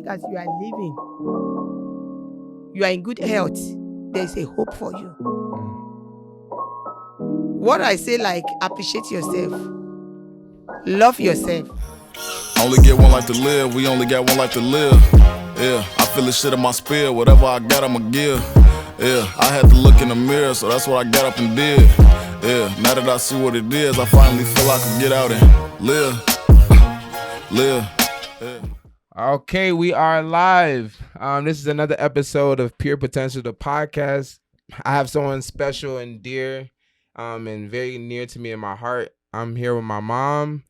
long as you are living, you are in good health, there's a hope for you. What I say, like, appreciate yourself, love yourself. Only get one life to live, we only got one life to live. Yeah, I feel the shit in my spirit, whatever I got, I'ma give. Yeah, I had to look in the mirror, so that's what I got up and did. Yeah, now that I see what it is, I finally feel I can get out and live. Live. Yeah. Okay, we are live. This is another episode of Pure Potential, the podcast. I have someone special and dear, and very near to me in my heart. I'm here with my mom.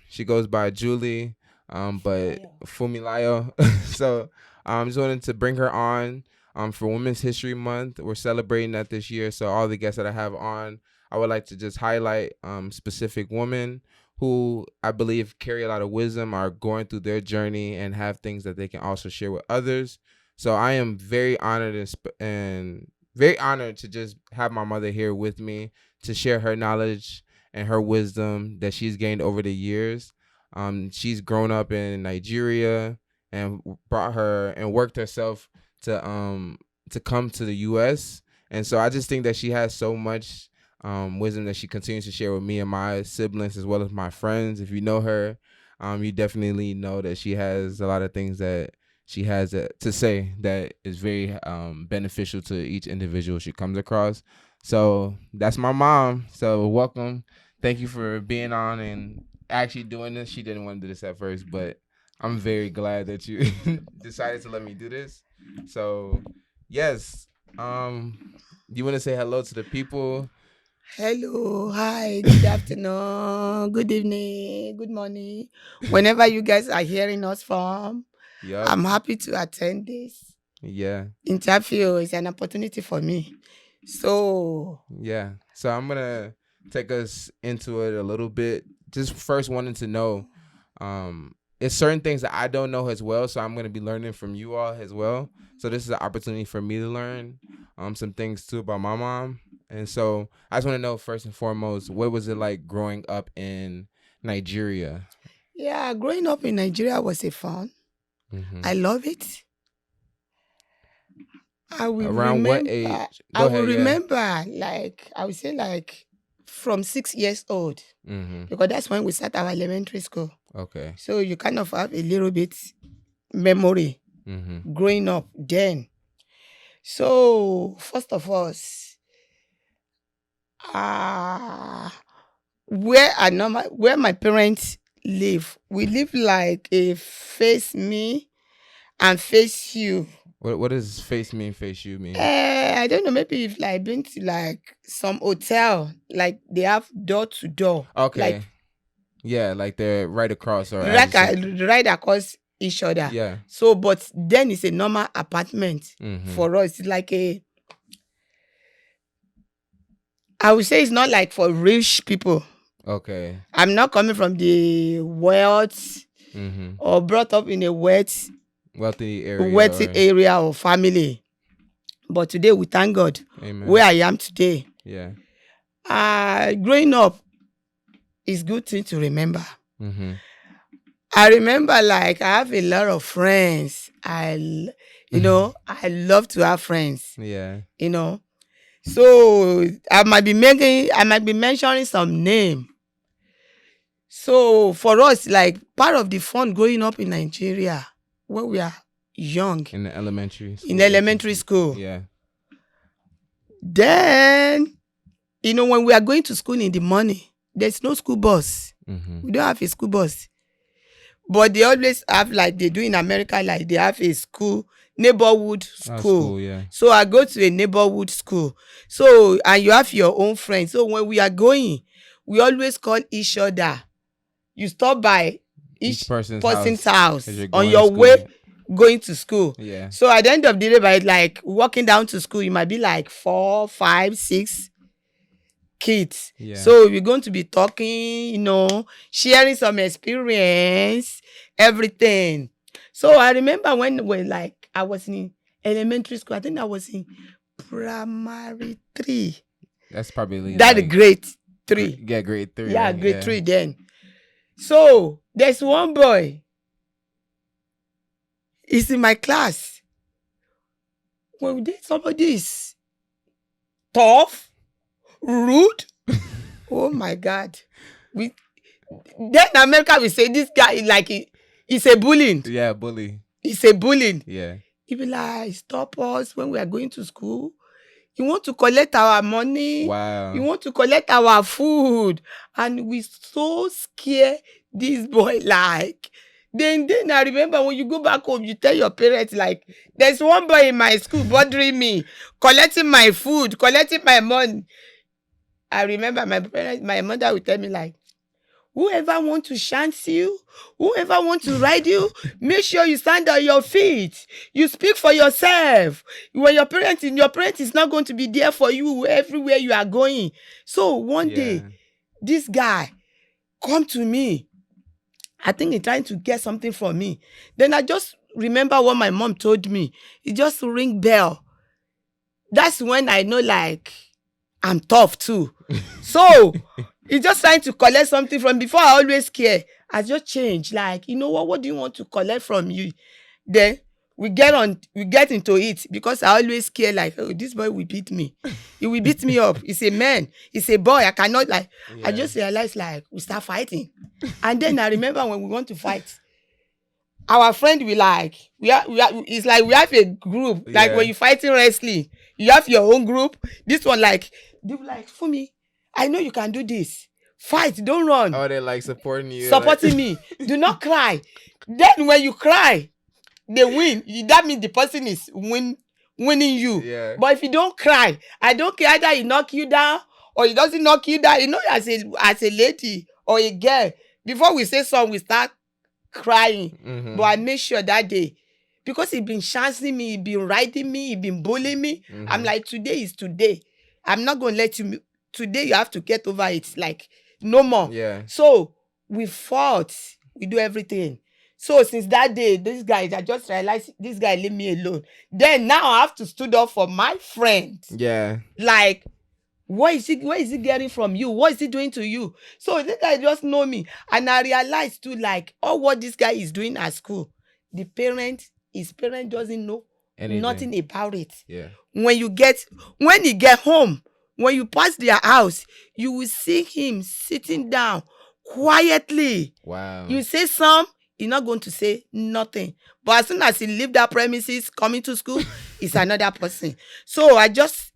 She goes by Julie, but Fumilayo. So I just wanted to bring her on for Women's History Month. We're celebrating that this year. So all the guests that I have on, I would like to just highlight specific women who I believe carry a lot of wisdom, are going through their journey, and have things that they can also share with others. So I am very honored and very honored to just have my mother here with me to share her knowledge and her wisdom that she's gained over the years. She's grown up in Nigeria and brought her and worked herself to come to the U.S. And so I just think that she has so much wisdom that she continues to share with me and my siblings as well as my friends. If you know her, you definitely know that she has a lot of things that she has to say that is very beneficial to each individual she comes across. So that's my mom. So welcome. Thank you for being on and actually doing this. She didn't want to do this at first, but I'm very glad that you decided to let me do this. So yes, you want to say hello to the people? Hello, hi, good afternoon, good evening, good morning. Whenever you guys are hearing us from, Yep. I'm happy to attend this interview. It's an opportunity for me. So I'm gonna take us into it a little bit. Just first wanting to know, it's certain things that I don't know as well. So I'm gonna be learning from you all as well. So this is an opportunity for me to learn some things too about my mom. And so I just want to know, first and foremost, what was it like growing up in Nigeria? Yeah, growing up in Nigeria was a fun. Mm-hmm. I love it. I will Around remember, what age? I will remember, like, I would say, like, from 6 years old, because that's when we start our elementary school. Okay. So you kind of have a little bit memory growing up then. So first of all, where my parents live, we live like a face me and face you. What does face me and face you mean? I don't know. Maybe if like been to like some hotel, like they have door to door. Okay. Like, yeah, like they're right across or right across each other. Yeah. So, but then it's a normal apartment for us. It's like I would say it's not like for rich people. Okay. I'm not coming from the wealth or brought up in a wealthy area or family. But today we thank God. Amen. Where I am today. Yeah. Growing up is good thing to remember. I remember, like, I have a lot of friends. I love to have friends. Yeah. So I might be mentioning some name. So for us, like, part of the fun growing up in Nigeria when we are young. In the elementary school. In elementary school. Yeah. Then, when we are going to school in the morning, there's no school bus. We don't have a school bus. But they always have, like they do in America, like they have a neighborhood school. Yeah. So I go to a neighborhood school. So, and you have your own friends. So when we are going, we always call each other. You stop by each person's house on your way going to school. Yeah. So at the end of the day, by like walking down to school, you might be like 4, 5, 6 kids. Yeah. So we're going to be talking, sharing some experience, everything. So I remember when like I was in elementary school, I think I was in primary 3. That's probably grade 3. Yeah, grade 3. Yeah, grade 3 then. So there's one boy. is in my class. When somebody is tough, rude, oh my God. Then America will say this guy like he's a bullying. Yeah, bully. He's a bullying. Yeah. He be like, stop us when we are going to school. You want to collect our money. Wow. You want to collect our food. And we so scared this boy like. Then I remember when you go back home, you tell your parents like, there's one boy in my school bothering me, collecting my food, collecting my money. I remember my mother would tell me like, whoever want to chance you, whoever want to ride you, make sure you stand on your feet. You speak for yourself. When your parent is not going to be there for you everywhere you are going. So one day, this guy come to me. I think he's trying to get something from me. Then I just remember what my mom told me. He just ring bell. That's when I know like I'm tough too. So he's just trying to collect something from before. I always care. I just change. Like, you know what do you want to collect from you? Then we get into it because I always care like, oh, this boy will beat me. He will beat me up. He's a man. He's a boy. I cannot like, I just realized like we start fighting. And then I remember when we want to fight, our friend will like, it's like we have a group. Like when you're fighting wrestling, you have your own group. This one like, they were like, Fumi, I know you can do this. Fight, don't run. Oh, they're like supporting you. Supporting me. Do not cry. Then when you cry, they win. That means the person is winning you. Yeah. But if you don't cry, I don't care either he knock you down or he doesn't knock you down. You know, as a lady or a girl, before we say something, we start crying. Mm-hmm. But I make sure that day, because he been chancing me, he been riding me, he been bullying me. Mm-hmm. I'm like, today is today. I'm not going to let you. Today you have to get over it. Like, no more. Yeah. So we fought. We do everything. So since that day, this guy, I just realized this guy leave me alone. Then now I have to stood up for my friend. Yeah. Like, where is he getting from you? What is he doing to you? So this guy just know me. And I realized too, like, all what this guy is doing at school, his parent doesn't know nothing about it. Yeah. When he get home, when you pass their house, you will see him sitting down quietly. Wow. You say some, he's not going to say nothing. But as soon as he leave that premises, coming to school, it's another person. So I just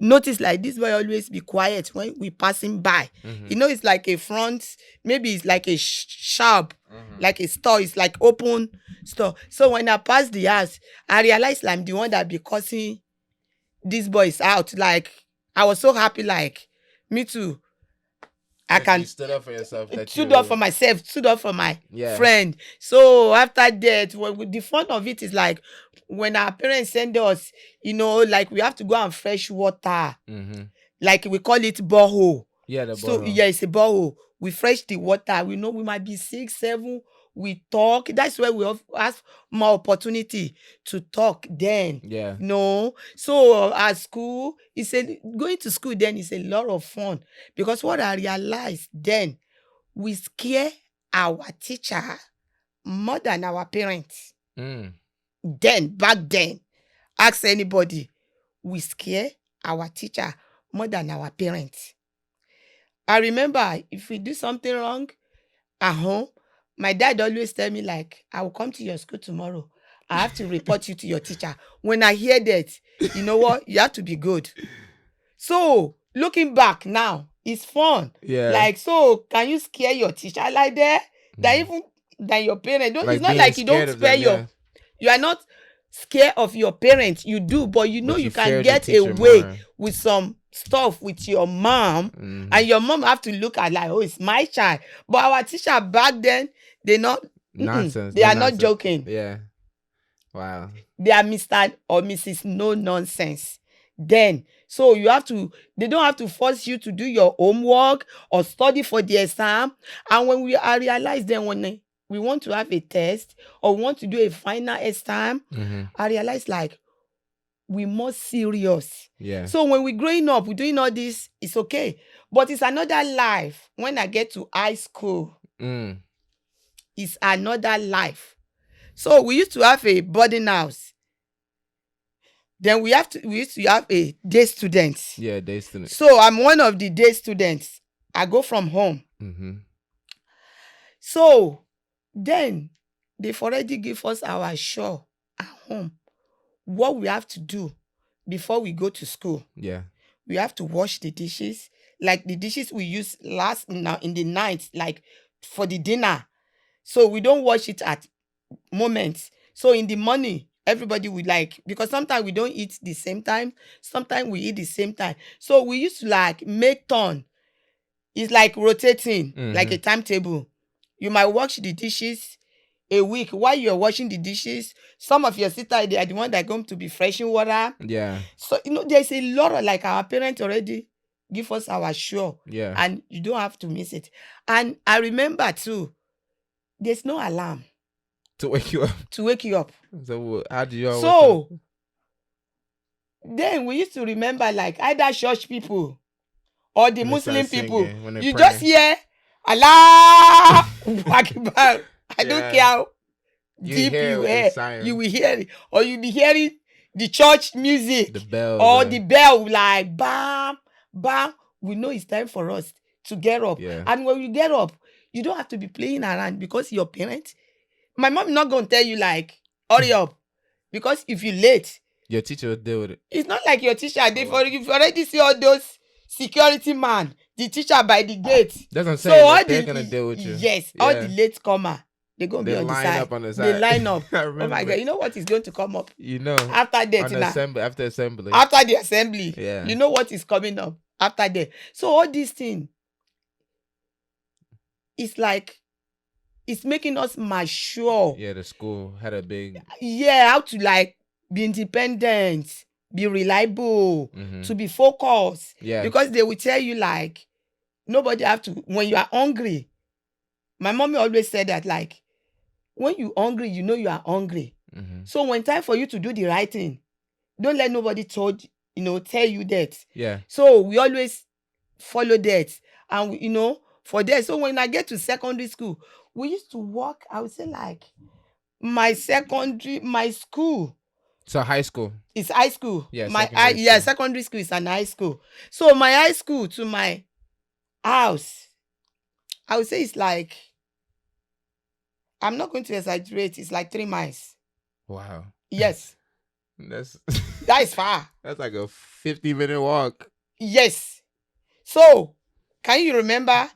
notice like this boy always be quiet when we passing by. Mm-hmm. You know, it's like a front, maybe it's like a shop, like a store. It's like open store. So when I pass the house, I realize like I'm the one that be causing these boys out. Like, I was so happy, like, me too. You stood up for yourself. Stood up for myself, stood up for my friend. So after that, the fun of it is like when our parents send us, you know, like we have to go and fresh water. Mm-hmm. Like we call it borehole. Yeah, the borehole. So yeah, it's a borehole. We fresh the water. We know we might be 6, 7. We talk. That's why we have more opportunity to talk then. Yeah. No. So at school, going to school then is a lot of fun. Because what I realized then, we scare our teacher more than our parents. Back then, ask anybody, we scare our teacher more than our parents. I remember if we do something wrong at home, my dad always tell me like, I will come to your school tomorrow. I have to report you to your teacher. When I hear that, you know what? You have to be good. So looking back now, it's fun. Yeah. Like, so can you scare your teacher like that? That even than your parents. Like it's not like you don't spare you are not scared of your parents. You do, but you know you can get away with some stuff with your mom, and your mom have to look at like, oh, it's my child. But our teacher back then, they not nonsense. They are not joking. Yeah. Wow. They are Mr. or Mrs. No nonsense. Then, so they don't have to force you to do your homework or study for the exam. And when I realized then when we want to have a test or we want to do a final exam, I realized like we more serious. Yeah. So when we're growing up, we're doing all this, it's okay. But it's another life. When I get to high school, it's another life. So we used to have a boarding house. Then we used to have a day student. Yeah, day student. So I'm one of the day students. I go from home. Mm-hmm. So then they've already give us our show at home. What we have to do before we go to school. Yeah. We have to wash the dishes. Like the dishes we use last now in the night, like for the dinner. So we don't wash it at moments. So in the morning, everybody would like, because sometimes we don't eat the same time, sometimes we eat the same time. So we used to like make turn. It's like rotating, like a timetable. You might wash the dishes a week. While you're washing the dishes, some of your sisters, they are the one that are going to be fresh in water. Yeah. So, there's a lot of, like, our parents already give us our show. Yeah. And you don't have to miss it. And I remember too, there's no alarm. To wake you up. To wake you up. So how do you all So then we used to remember, like, either church people or the Muslim people. You just hear Allah Akbar. I don't care how deep you hear. You will hear it. Or you'll be hearing the church music. The bell. Or the bell, like bam, bam. We know it's time for us to get up. Yeah. And when you get up, you don't have to be playing around, because your parents, my mom is not going to tell you, like, hurry up. Because if you're late, your teacher will deal with it. It's not like your teacher. You've already see all those security man, the teacher by the gate. That's what I'm saying. So they're going to deal with you. Yes. Yeah. All the late comer, they're going to be on the side. They line up on the side. They line up. I remember. Oh my God. You know what is going to come up? After that. After assembly. After the assembly. Yeah. You know what is coming up after that. So all these things, it's like, it's making us mature. Yeah, the school had a big... Yeah, how to, like, be independent, be reliable, to be focused. Yeah. Because they will tell you, like, nobody have to, when you are hungry. My mommy always said that, like, when you're hungry, you know you are hungry. So when time for you to do the right thing, don't let nobody tell you that. Yeah. So we always follow that. And, for that. So when I get to secondary school, we used to walk, I would say, like, my school. So high school. It's high school. Yeah, secondary school is an high school. So my high school to my house, I would say it's like, I'm not going to exaggerate, it's like 3 miles. Wow. Yes. That is far. That's like a 50-minute walk. Yes. So, can you remember,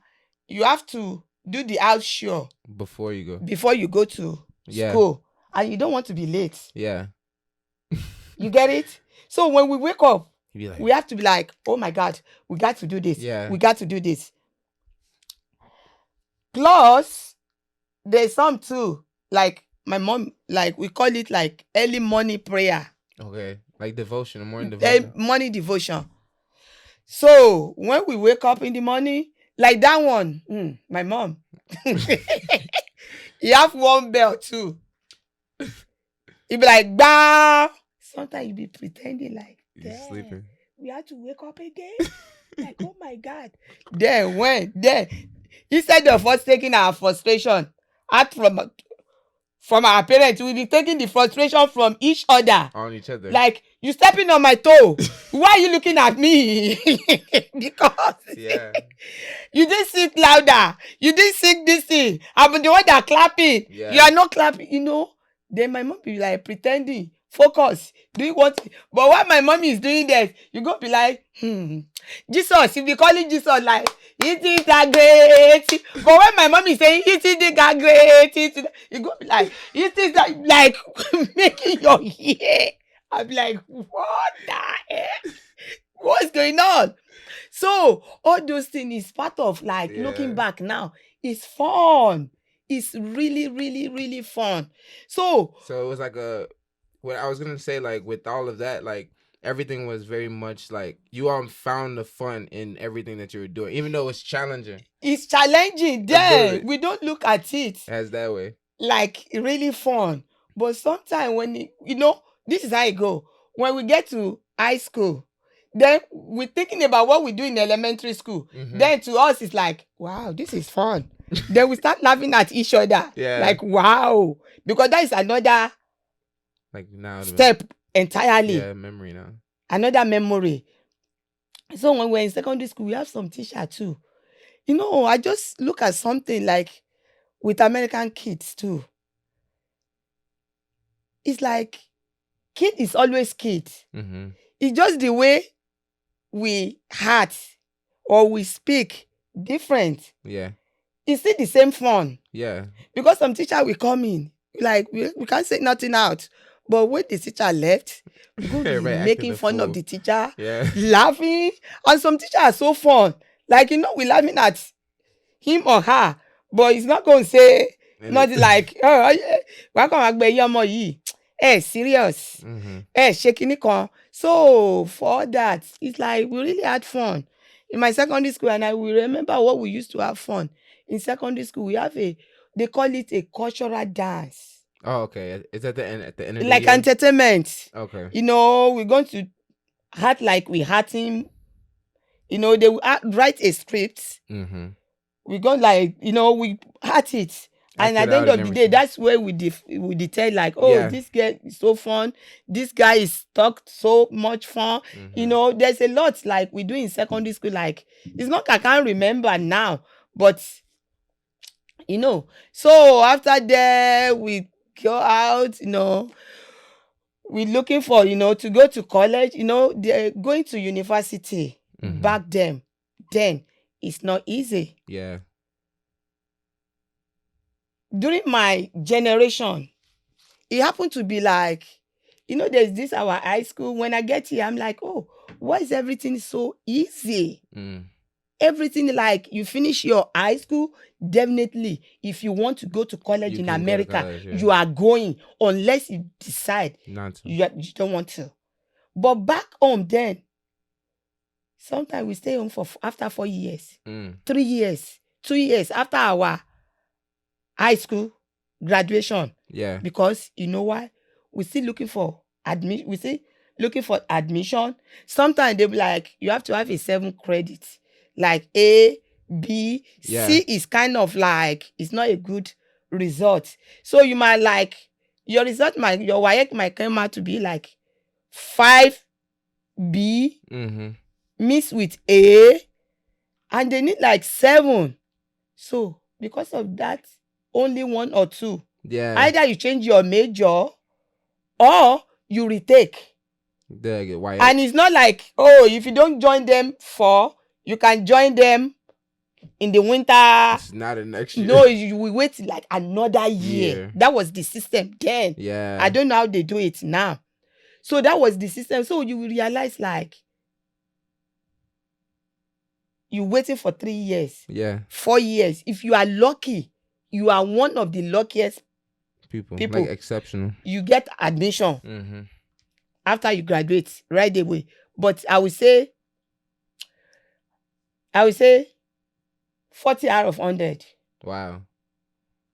you have to do the house show before you go to school. And you don't want to be late. Yeah. You get it? So when we wake up, like, we have to be like, oh my God, we got to do this. Yeah. We got to do this. Plus, there's some too, like my mom, like we call it like early morning prayer. Okay. Like devotion, morning devotion. Morning devotion. So when we wake up in the morning, like that one, my mom, you have one bell too. You be like, bah. Sometimes you be pretending like, you're sleeping. We have to wake up again. Like, oh my God. Then instead of us taking our frustration out from our parents, we'll be taking the frustration from each other. On each other. Like, you stepping on my toe. Why are you looking at me? Because you didn't sing louder. You didn't sing this thing. I'm the one that clapping. Yeah. You are not clapping, Then my mom be like pretending. Focus. Doing what? But while my mommy is doing that, you go be like, Jesus. You be calling Jesus like, it is a great. But when my mommy is saying, it is a great, you go be like, it is like making your ear. I'm like, what the heck? What's going on? So all those things is part of, like, looking back now. It's fun. It's really, really, really fun. So it was like what I was gonna say, like, with all of that, like, everything was very much like you all found the fun in everything that you were doing, even though it's challenging. It's challenging. Then we don't look at it as that way, like really fun. But sometimes when this is how it go. When we get to high school, then we're thinking about what we do in elementary school. Then to us it's like, wow, this is fun. Then we start laughing at each other. Yeah. Like, wow. Because that is another like now step entirely. Yeah, memory now. Another memory. So when we're in secondary school, we have some teacher too. You know, I just look at something like with American kids too. It's like kid is always kid. Mm-hmm. It's just the way we act or we speak different. Yeah. It's still the same fun. Yeah. Because some teacher will come in, like we can't say nothing out. But when the teacher left, we go be making fun of the teacher, laughing. And some teachers are so fun. Like, you know, we're laughing at him or her, but it's not going to say nothing like, oh, serious. Shaking it. So for that, it's like we really had fun. In my secondary school, and I will remember what we used to have fun. In secondary school, we have they call it a cultural dance. Oh, okay. It's at the end of the like year? Entertainment. Okay. You know, we're going to act like we had him. You know, they will write a script. Mm-hmm. We go like, you know, we had it. And at the end of the day, that's where we detail like, oh, this guy is so fun. This guy is talked so much fun. Mm-hmm. You know, there's a lot like we do in secondary school. Like, it's not, I can't remember now, but, you know. So after that, we go out, you know. We're looking for, you know, to go to college. You know, they're going to university back then. It's not easy. Yeah. During my generation, it happened to be like, you know, there's this our high school. When I get here, I'm like, oh, why is everything so easy? Everything, like, you finish your high school, definitely, if you want to go to college in America, you are going, unless you decide not to. You don't want to. But back home then, sometimes we stay home for after 4 years, 3 years, 2 years after our high school graduation. Yeah. Because you know why? We're still looking for admission. We still looking for admission. Sometimes they'll be like, you have to have a 7 credits. Like A, B, C is kind of like, it's not a good result. So you might like, your result your WAEC might come out to be like 5B mixed with A, and they need like 7. So because of that, only 1 or 2. Yeah. Either you change your major or you retake. And it's not like, oh, if you don't join them you can join them in the winter. It's not a next year. No, we wait like another year. That was the system then. Yeah. I don't know how they do it now. So that was the system. So you will realize like you're waiting for 3 years. Yeah. 4 years. If you are lucky, you are one of the luckiest people. Like exceptional. You get admission after you graduate right away. But I would say 40 out of 100. Wow.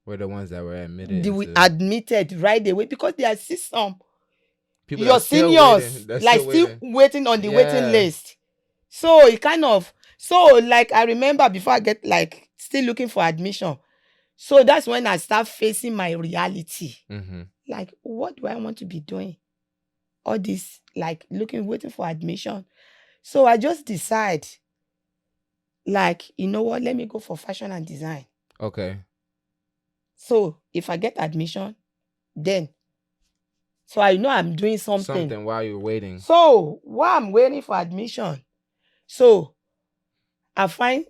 We're the ones that were admitted. Admitted right away because there are some people, your seniors still waiting on the waiting list. So it kind of, so like I remember before I get like still looking for admission. So that's when I start facing my reality. Like, what do I want to be doing? All this, like waiting for admission. So I just decide, like, you know what? Let me go for fashion and design. Okay. So if I get admission, then, so I know I'm doing something. Something while you're waiting. So while I'm waiting for admission, so I find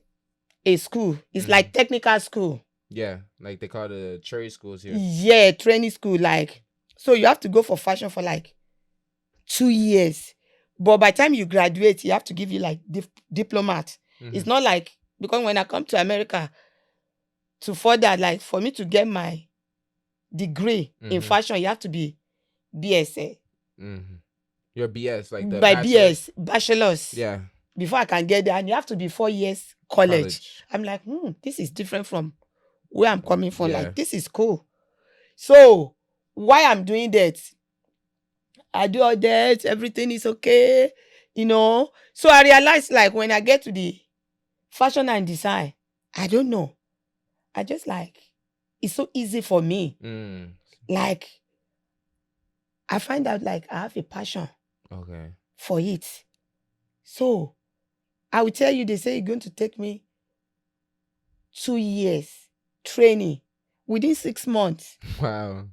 a school. It's like technical school. Yeah, like they call the trade schools here. Yeah, training school. Like, so you have to go for fashion for like 2 years. But by the time you graduate, you have to give you like diplomat. It's not like, because when I come to America to further, like for me to get my degree in fashion, you have to be BSA. Your BS, like the by BS, bachelor's. Yeah. Before I can get there, and you have to be 4 years college. I'm like, this is different from where I'm coming from. Like, this is cool. So why I'm doing that? I do all that, everything is okay, you know. So I realized, like, when I get to the fashion and design, I don't know. I just like, it's so easy for me. Like, I find out like I have a passion for it. So I will tell you, they say it's going to take me 2 years training within 6 months. Wow.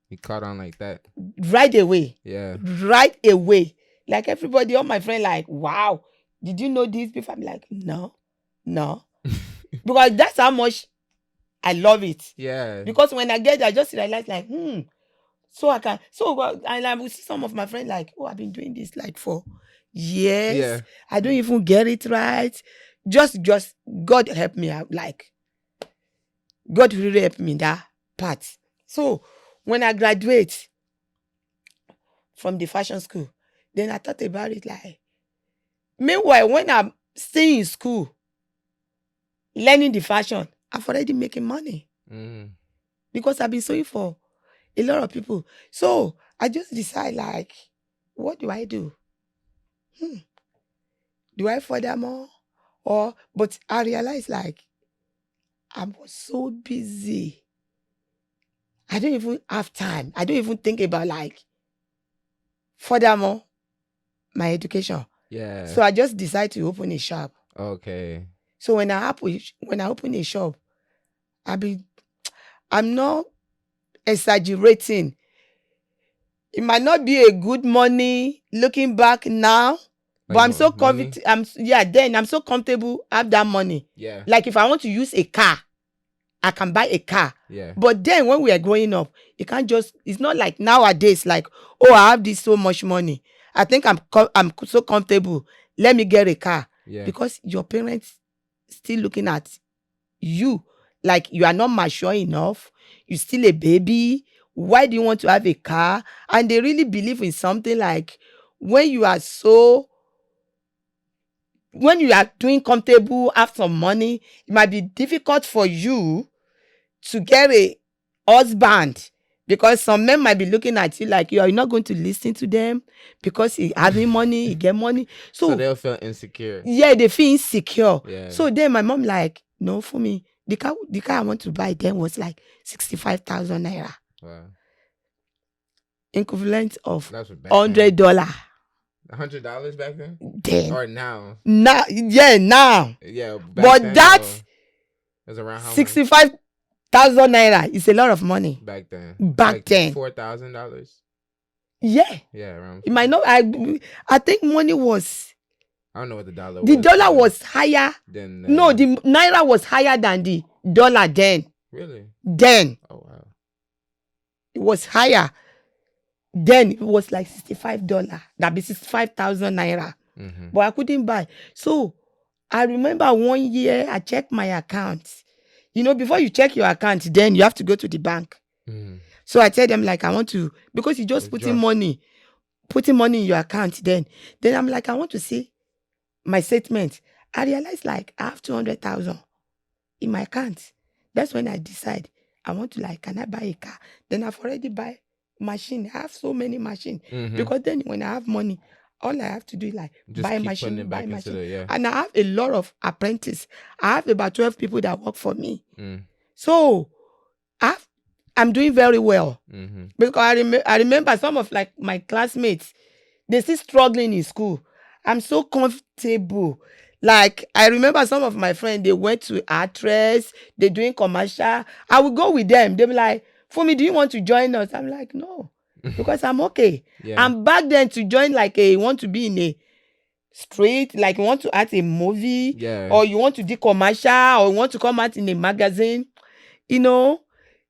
You caught on like that. Right away. Yeah. Right away. Like everybody, all my friends, like, wow, did you know this before? I'm like, no. Because that's how much I love it. Yeah. Because when I get there, I just realize like, so I can, and I will see some of my friends like, oh, I've been doing this like for years. Yeah. I don't even get it right. Just God help me out. Like, God really helped me in that part. So when I graduate from the fashion school, then I thought about it like, meanwhile, when I'm staying in school, learning the fashion, I've already making money. Because I've been sewing for a lot of people. So I just decide like, what do I do? Do I further more? But I realized like, I was so busy. I don't even have time. I don't even think about like, furthermore, my education. Yeah. So I just decided to open a shop. Okay. So when I open a shop, I'm not exaggerating. It might not be a good money looking back now, like, but I'm so confident. I'm so comfortable have that money. Yeah. Like if I want to use a car, I can buy a car. Yeah. But then when we are growing up, it's not like nowadays, like, oh, I have this so much money. I think I'm so comfortable. Let me get a car. Yeah. Because your parents still looking at you like you are not mature enough. You're still a baby. Why do you want to have a car? And they really believe in something like when you are doing comfortable, have some money, it might be difficult for you to get a husband because some men might be looking at you like you're not going to listen to them because he having money, he get money. So they'll feel insecure. Yeah, they feel insecure. Yeah. So then my mom like, no, for me, the car I want to buy then was like 65,000 naira. Wow. Equivalent of $100. $100 back then? Then. Or now? Now. Yeah. But then, that was around how 65,000 naira is a lot of money. Back then. Back then. $4,000? Yeah. Yeah, around. It might not. I think money was. I don't know what the dollar was. The dollar was higher. No, the naira was higher than the dollar then. Really? Then. Oh, wow. It was higher. Then it was like $65. That'd be 65,000 naira. Mm-hmm. But I couldn't buy. So I remember one year I checked my account. You know, before you check your account, then you have to go to the bank. Mm-hmm. So I tell them like I want to, because you just putting money in your account. Then I'm like, I want to see my statement. I realized like I have 200,000 in my account. That's when I decide I want to like, can I buy a car? Then I've already buy machine. I have so many machines. Mm-hmm. Because then when I have money, all I have to do is like just buy machine. Yeah. And I have a lot of apprentices. I have about 12 people that work for me. Mm. So I'm doing very well. Mm-hmm. Because I remember some of like my classmates, they still struggling in school. I'm so comfortable. Like I remember some of my friends, they went to actress, they're doing commercial. I would go with them. They'll be like, Fumi, do you want to join us? I'm like, no, because I'm okay. Yeah. And back then to join like you want to be in a street, like you want to act a movie, yeah, or you want to do commercial, or you want to come out in a magazine, you know,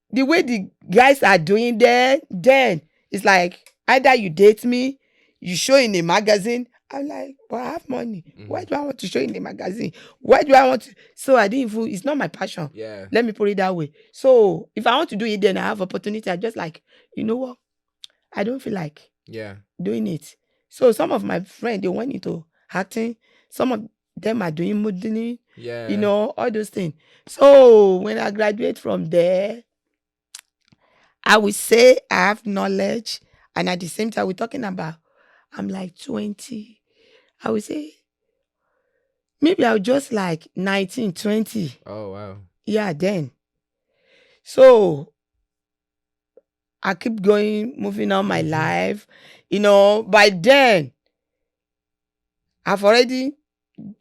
the way the guys are doing there, then it's like either you date me, you show in a magazine. I'm like, but I have money. Mm-hmm. Why do I want to show in a magazine? Why do I want to? So I didn't even, it's not my passion. Yeah. Let me put it that way. So if I want to do it, then I have opportunity. I just like, you know what? I don't feel like doing it. So some of my friends, they went into acting. Some of them are doing modeling. Yeah. You know, all those things. So when I graduate from there, I would say I have knowledge. And at the same time, we're talking about, I'm like 20. I would say maybe I was just like 19, 20. Oh, wow. Yeah, then. So I keep going, moving on my life. By then, I've already,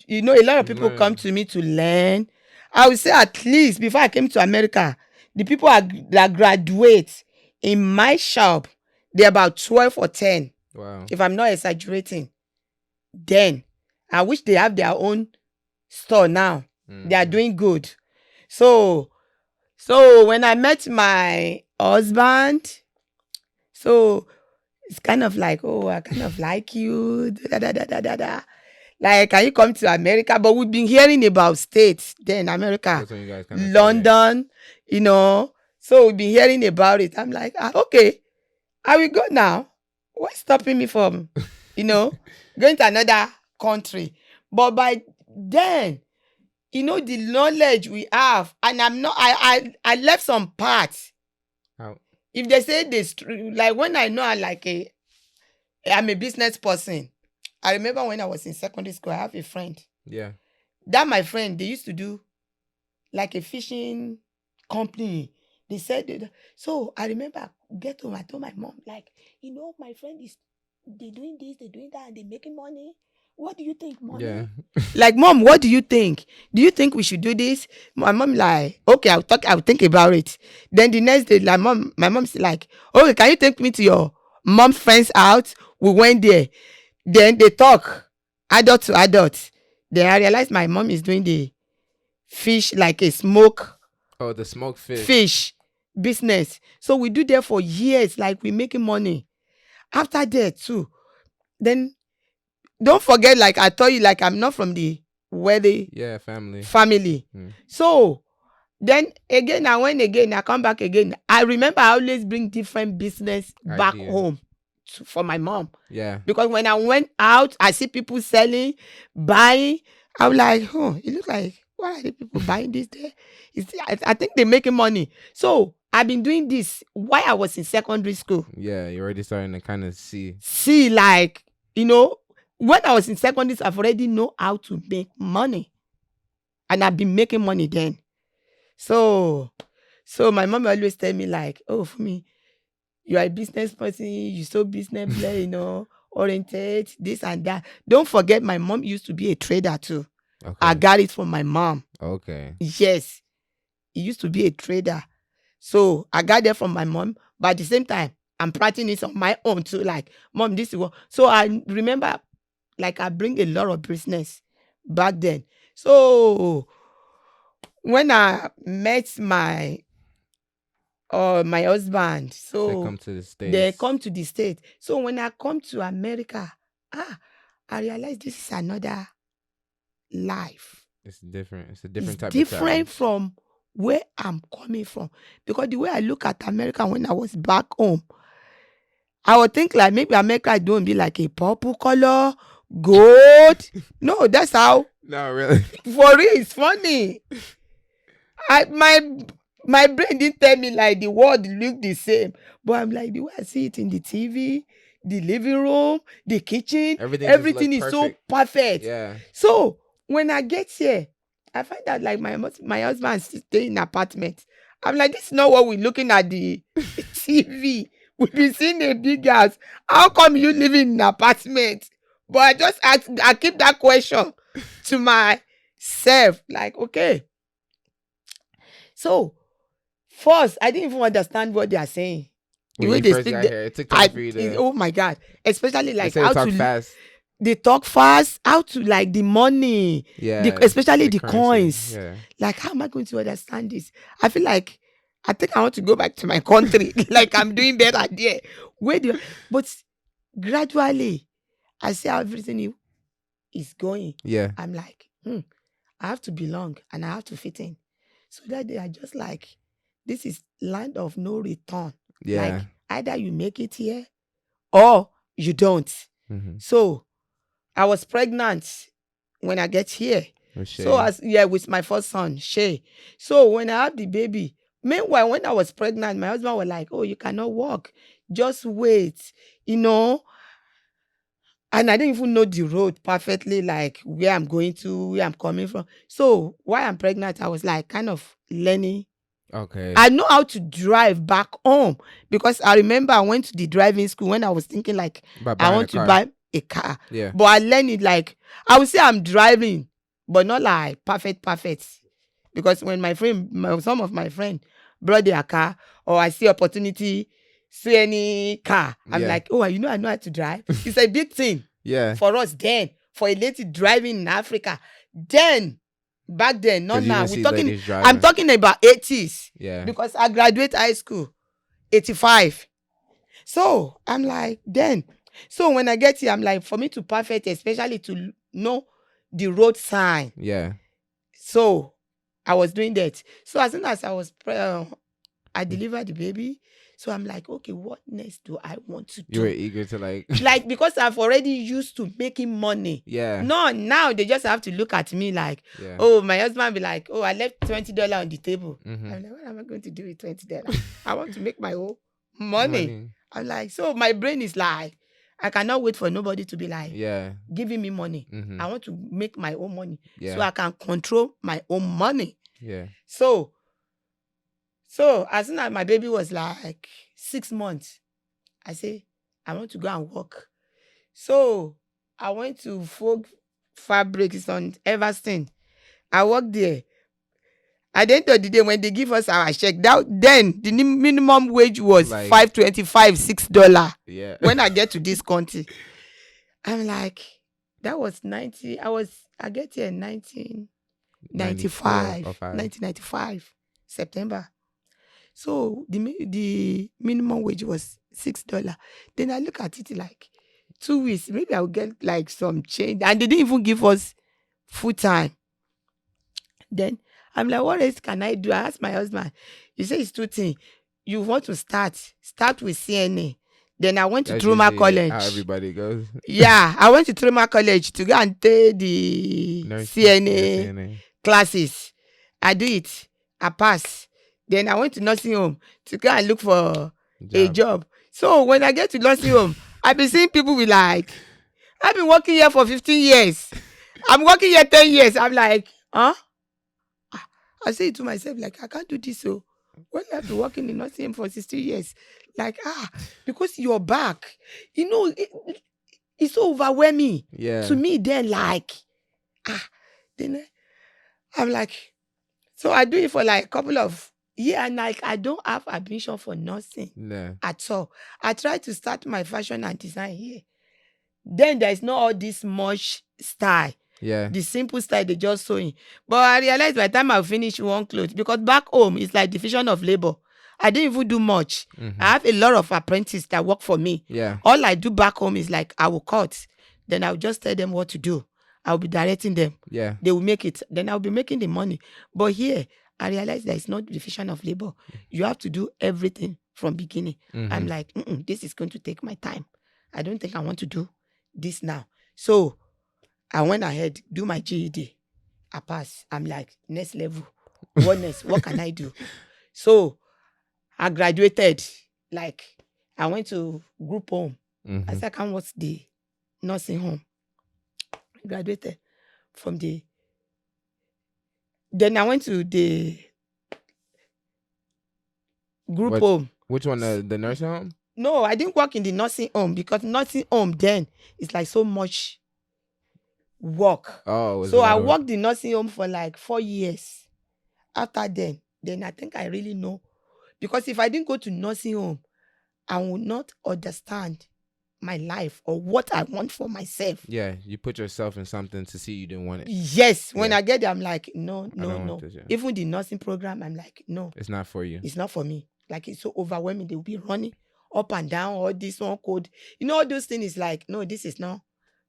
a lot of people come to me to learn. I would say at least before I came to America, the people that graduate in my shop, they're about 12 or 10. Wow. If I'm not exaggerating. Then, I wish they have their own store now. They are doing good. So when I met my husband, so it's kind of like, oh, I kind of like you. Da, da, da, da, da, da. Like, can you come to America? But we've been hearing about states, then America, That's when you guys kind of London, So we've been hearing about it. I'm like, okay, I will go now. What's stopping me from, going to another country? But by then, the knowledge we have, and I left some parts. How? If they say this, like when I know I'm a business person. I remember when I was in secondary school, I have a friend. Yeah. That my friend, they used to do like a fishing company. They said, so I remember get home, I told my mom, like, my friend they doing this, they doing that, and they making money. What do you think, mommy? Yeah. Like, mom, what do you think? Do you think we should do this? My mom like, okay, I'll think about it. Then the next day, like my mom's like, okay, can you take me to your mom's friends out? We went there. Then they talk, adult to adult. Then I realized my mom is doing the fish, like a smoke. Oh, the smoked Fish business. So we do that for years, like we making money. After that too, then don't forget, like I told you, like I'm not from the wealthy family. So then again, I come back again. I remember I always bring different business back home for my mom. Yeah. Because when I went out, I see people selling, buying. I'm like, it looks like, why are the people buying this there? I think they're making money. So I've been doing this while I was in secondary school. Yeah, you're already starting to kind of see. See, like, when I was in secondary school, I've already know how to make money. And I've been making money then. So my mom always tell me like, oh, for me, you are a business person, you so business oriented, this and that. Don't forget, my mom used to be a trader too. Okay. I got it from my mom. Okay. Yes. He used to be a trader. So I got that from my mom. But at the same time, I'm practicing it on my own too. Like, mom, this is what. So I remember, like, I bring a lot of business back then. So when I met my husband, so they come to the States. They come to the States. So when I come to America, I realize this is another life. It's different. It's a different type of different from where I'm coming from. Because the way I look at America when I was back home, I would think like maybe America don't be like a purple color, gold. No, that's how. No, really. For real, it's funny. My brain didn't tell me like the world looked the same. But I'm like, the way I see it in the TV, the living room, the kitchen, everything is so perfect. Yeah. So when I get here, I find out like my husband stay in an apartment. I'm like, this is not what we're looking at the TV. We've been seeing a big house. How come you live in an apartment? But I keep that question to myself. Like, okay. So first, I didn't even understand what they are saying. When you first got here, it took time for you to... Oh my God. Especially like how to... fast. They talk fast, how to like the money. Yeah. Especially the coins. Yeah. Like, how am I going to understand this? I feel like, I think I want to go back to my country. Like I'm doing better there. But gradually, I see how everything is going. Yeah. I'm like, I have to belong and I have to fit in. So that day I just like, this is land of no return. Yeah. Like either you make it here or you don't. Mm-hmm. So I was pregnant when I get here. So with my first son, Shay. So when I had the baby, meanwhile, when I was pregnant, my husband was like, oh, you cannot walk. Just wait. And I didn't even know the road perfectly, like where I'm going to, where I'm coming from. So while I'm pregnant, I was like kind of learning. Okay. I know how to drive back home because I remember I went to the driving school when I was thinking like About I buying a want to car. buy a car. Yeah. But I learned it like I would say I'm driving, but not like perfect. Because when some of my friend brought their car or I see opportunity, see any car, I'm Yeah. like, oh, I know how to drive. It's a big thing Yeah. for us then, for a lady driving in Africa. Then, back then, not 'Cause you now. didn't see ladies I'm driving. talking about 80s. Yeah. Because I graduate high school, 85. So I'm like, then. So when I get here, I'm like, for me to perfect, especially to know the road sign. Yeah. So I was doing that. So as soon as I delivered the baby. So I'm like, okay, what next do I want to do? You were eager to like Like, because I've already used to making money. Yeah. No, now they just have to look at me like, Yeah. oh, my husband be like, oh, I left $20 on the table. Mhm. I'm like, what am I going to do with $20? I want to make my own money. I'm like, so my brain is like, I cannot wait for nobody to be like, Yeah. giving me money. Mhm. I want to make my own money. Yeah. So I can control my own money. Yeah. So as soon as my baby was like 6 months, I say, I want to go and work. So I went to Folk Fabrics on Everston. I worked there. At the end of the day, when they give us our check, then the minimum wage was Like- $5.25, $6. Yeah. When I get to this country, I'm like, that was 90. I get here in 1995, 1995, September. So the minimum wage was $6. Then I look at it like 2 weeks, maybe I'll get like some change. And they didn't even give us full time. Then I'm like, what else can I do? I asked my husband. He said it's two things. You want to start with CNA. Then I went to That's Truma usually College. how everybody goes. Yeah, I went to Truma College to go and take the CNA classes. I do it. I pass. Then I went to nursing home to go and look for a job. So when I get to nursing home, I've been seeing people be like, I've been working here for 15 years. I'm working here 10 years. I'm like, huh? I say to myself, like, I can't do this. So when I've been working in nursing home for 16 years, like, because you're back, it's so overwhelming. Yeah. To me, then, like, then I'm like, so I do it for like a couple of years, and like I don't have admission for nursing at all. I try to start my fashion and design here. Then there's not all this much style. Yeah. The simple style they just sewing. But I realized by the time I finish one clothes, because back home it's like division of labor. I didn't even do much. Mhm. I have a lot of apprentices that work for me. Yeah. All I do back home is like I will cut. Then I'll just tell them what to do. I'll be directing them. Yeah. They will make it. Then I'll be making the money. But here, I realized that it's not division of labor. You have to do everything from beginning. Mhm. I'm like, this is going to take my time. I don't think I want to do this now. So I went ahead, do my GED. I passed. I'm like, next level. What next? What can I do? So I graduated. Like, I went to group home. Mhm. I said, I can't watch the nursing home. Graduated from the. Then I went to the group home. Which one? The nursing home? No, I didn't work in the nursing home because nursing home then is like so much work. Oh, so I worked in nursing home for like 4 years. After then I think I really know. Because if I didn't go to nursing home, I would not understand my life or what I want for myself. Yeah, you put yourself in something to see you didn't want it. Yes, when I get there, I'm like, no. This, yeah. Even the nursing program, I'm like, no. It's not for you. It's not for me. Like, it's so overwhelming. They will be running up and down, all this one code. All those things is like, no, this is not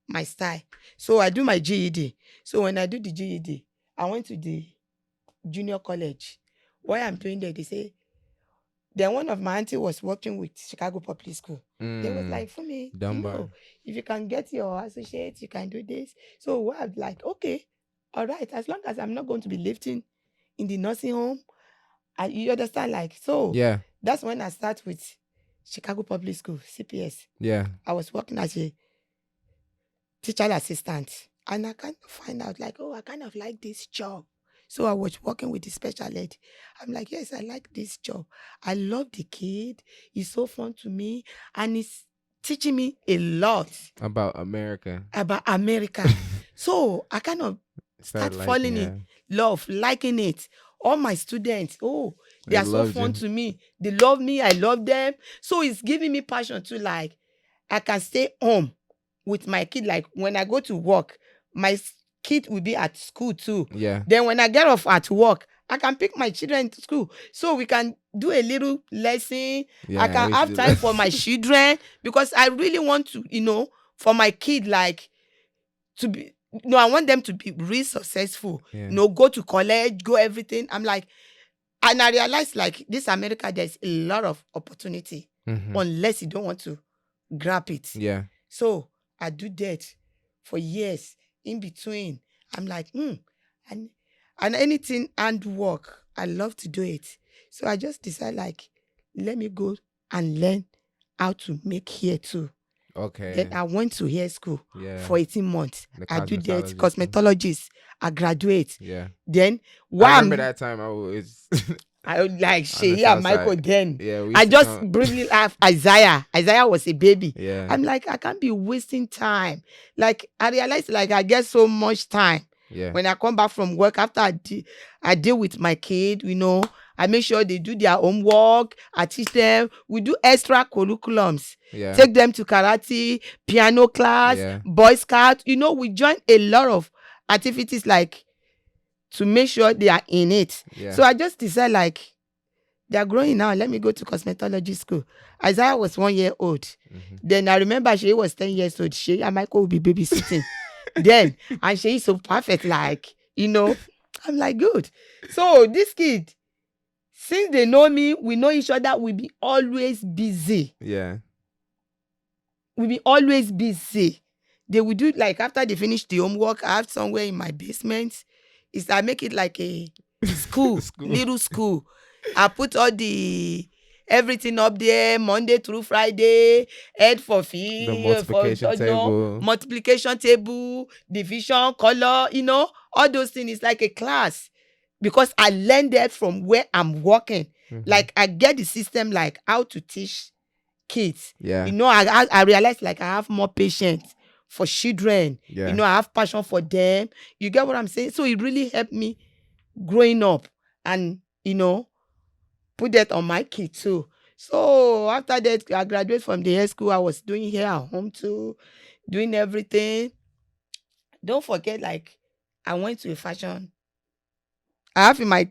my style. So I do my GED. So when I do the GED, I went to the junior college. While I'm doing there, they say, then one of my auntie was working with Chicago Public School. They was like, for me, if you can get your associate, you can do this. So I'm like, okay, all right, as long as I'm not going to be lifting in the nursing home, you understand, like, so yeah. That's when I start with Chicago Public School, CPS. Yeah. I was working as a teacher assistant. And I kind of find out like, oh, I kind of like this job. So I was working with the special ed. I'm like, yes, I like this job. I love the kid. He's so fun to me. And he's teaching me a lot about America. So I kind of start falling in love, liking it. All my students, they are so fun to me. They love me. I love them. So it's giving me passion to like, I can stay home with my kid. Like when I go to work, my kid will be at school too. Yeah. Then when I get off at work, I can pick my children to school. So we can do a little lesson. Yeah, I can have time for my children because I really want to, for my kid, like to be, I want them to be really successful. Yeah. Go to college, go everything. I'm like, and I realized like this America, there's a lot of opportunity unless you don't want to grab it. Yeah. So I do that for years. In between, I'm like, and anything and work, I love to do it. So I just decided like, let me go and learn how to make hair too. Okay. Then I went to hair school for 18 months. I do that, cosmetologist. I graduate. Yeah. Then I remember that time I was I would like Shay and Michael side. then. Yeah, I just briefly have Isaiah. Isaiah was a baby. Yeah. I'm like, I can't be wasting time. Like I realized like I get so much time. Yeah. When I come back from work after I deal with my kid, I make sure they do their homework. I teach them. We do extra curriculums. Yeah. Take them to karate, piano class, Boy Scout. We join a lot of activities like to make sure they are in it. Yeah. So I just decided like they are growing now. Let me go to cosmetology school. Isaiah was 1 year old. Then I remember she was 10 years old. She and Michael will be babysitting. Then and she is so perfect, like I'm like good. So this kid, since they know me, we know each other, we be always busy. Yeah. We be always busy. They will do like after they finish the homework, I have somewhere in my basement. I make it like a school, little school. I put all everything up there, Monday through Friday, head for fee, the multiplication table, multiplication table, division, color, all those things. It's like a class because I learned that from where I'm working. Like I get the system, like how to teach kids. Yeah. I realized like I have more patience for children. Yeah. I have passion for them. You get what I'm saying? So it really helped me growing up and, put that on my kid too. So after that, I graduated from the hair school. I was doing hair at home too, doing everything. Don't forget, like, I went to a fashion. I have my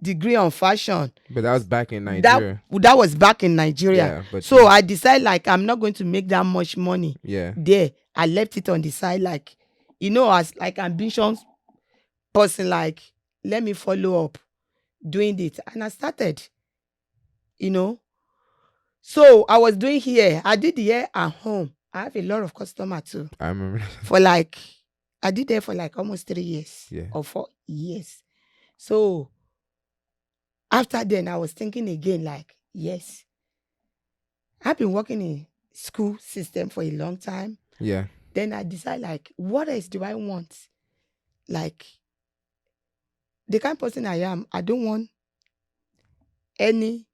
degree on fashion. But that was back in Nigeria. That was back in Nigeria. Yeah, so I decided, like, I'm not going to make that much money. Yeah. There. I left it on the side, like, as like ambitious person, like, let me follow up doing it. And I started, So I was doing hair. I did the hair at home. I have a lot of customers too. I remember. I did that for like almost 3 years. Yeah. Or 4 years. So after then, I was thinking again, like, yes, I've been working in school system for a long time. Yeah. Then I decided, like, what else do I want? Like, the kind of person I am, I don't want any